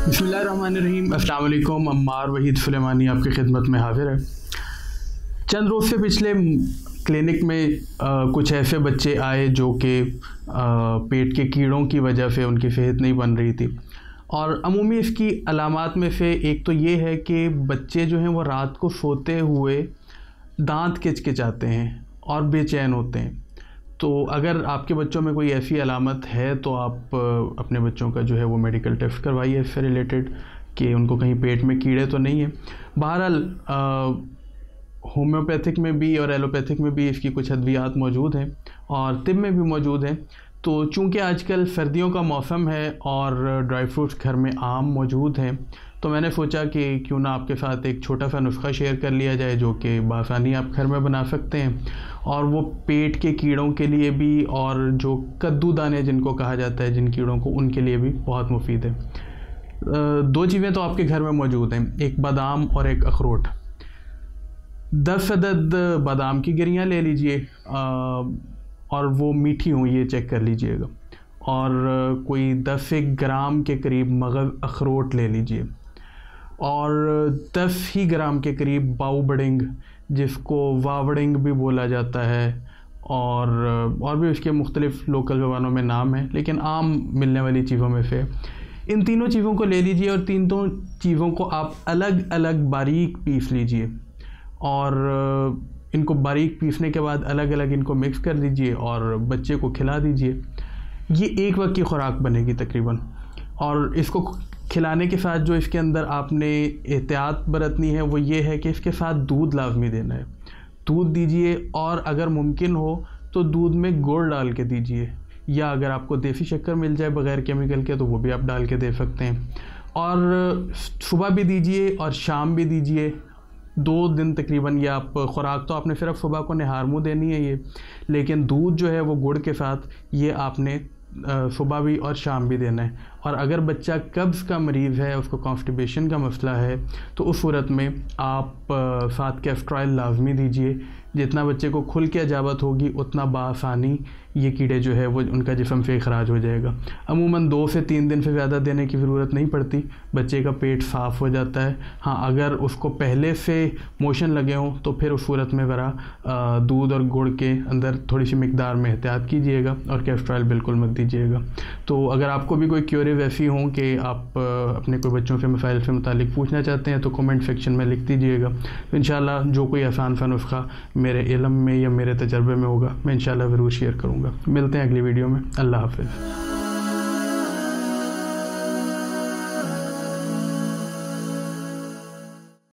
बिस्मिल्लाहिर्रहमानिर्रहीम। अस्सलाम वालेकुम। अम्मार वहीद सुलेमानी आपकी खिदमत में हाजिर है। चंद रोज़ से पिछले क्लिनिक में कुछ ऐसे बच्चे आए जो कि पेट के कीड़ों की वजह से उनकी सेहत नहीं बन रही थी, और अमूमी इसकी अलामात में से एक तो ये है कि बच्चे जो हैं वो रात को सोते हुए दांत किचकिचाते हैं और बेचैन होते हैं। तो अगर आपके बच्चों में कोई ऐसी अलामत है तो आप अपने बच्चों का जो है वो मेडिकल टेस्ट करवाइए इससे रिलेटेड कि उनको कहीं पेट में कीड़े तो नहीं है। बहरहाल होम्योपैथिक में भी और एलोपैथिक में भी इसकी कुछ अद्वियात मौजूद हैं और तिब में भी मौजूद हैं। तो चूँकि आजकल सर्दियों का मौसम है और ड्राई फ्रूट्स घर में आम मौजूद हैं, तो मैंने सोचा कि क्यों ना आपके साथ एक छोटा सा नुस्खा शेयर कर लिया जाए जो कि बआसानी आप घर में बना सकते हैं, और वो पेट के कीड़ों के लिए भी और जो कद्दू दाने जिनको कहा जाता है जिन कीड़ों को, उनके लिए भी बहुत मुफीद है। दो चीज़ें तो आपके घर में मौजूद हैं, एक बादाम और एक अखरोट। 10 अदद बादाम की गिरियाँ ले लीजिए और वो मीठी हों ये चेक कर लीजिएगा, और कोई 10 ग्राम के करीब मगज़ अखरोट ले लीजिए, और 10 ही ग्राम के करीब बाऊ बडिंग जिसको वावडिंग भी बोला जाता है, और भी इसके मुख्तलिफ़ लोकल ज़बानों में नाम है, लेकिन आम मिलने वाली चीज़ों में से इन तीनों चीज़ों को ले लीजिए और तीनों चीज़ों को आप अलग अलग बारीक पीस लीजिए, और इनको बारीक पीसने के बाद अलग अलग इनको मिक्स कर दीजिए और बच्चे को खिला दीजिए। ये एक वक्त की खुराक बनेगी तकरीबन, और इसको खिलाने के साथ जो इसके अंदर आपने एहतियात बरतनी है वो ये है कि इसके साथ दूध लाजमी देना है। दूध दीजिए, और अगर मुमकिन हो तो दूध में गुड़ डाल के दीजिए, या अगर आपको देसी शक्कर मिल जाए बग़ैर केमिकल के तो वो भी आप डाल के दे सकते हैं। और सुबह भी दीजिए और शाम भी दीजिए, 2 दिन तकरीबन ये आप खुराक तो आपने सिर्फ सुबह को निहार मुँह देनी है ये, लेकिन दूध जो है वो गुड़ के साथ ये आपने सुबह भी और शाम भी देना है। और अगर बच्चा कब्ज़ का मरीज़ है, उसको कॉन्स्टिपेशन का मसला है, तो उस सूरत में आप साथ कैस्टर ऑयल लाजमी दीजिए। जितना बच्चे को खुल के इजाबत होगी उतना बआसानी ये कीड़े जो है वो उनका जिस्म से ख़राज हो जाएगा। अमूमन 2 से 3 दिन से ज़्यादा देने की ज़रूरत नहीं पड़ती, बच्चे का पेट साफ़ हो जाता है। हाँ, अगर उसको पहले से मोशन लगे हों तो फिर उस सूरत में ज़रा दूध और गुड़ के अंदर थोड़ी सी मिकदार में एहतियात कीजिएगा और कैस्टर ऑयल बिल्कुल मत दीजिएगा। तो अगर आपको भी कोई क्यूरीज ऐसी हों कि आप अपने कोई बच्चों के मसाइल से मुतालिक पूछना चाहते हैं तो कमेंट सेक्शन में लिख दीजिएगा। तो इंशाल्लाह जो कोई आसान सा नुस्खा मेरे इल्म में या मेरे तजर्बे में होगा मैं इंशाल्लाह ज़रूर शेयर करूँगा। मिलते हैं अगली वीडियो में। अल्लाह हाफ़िज़।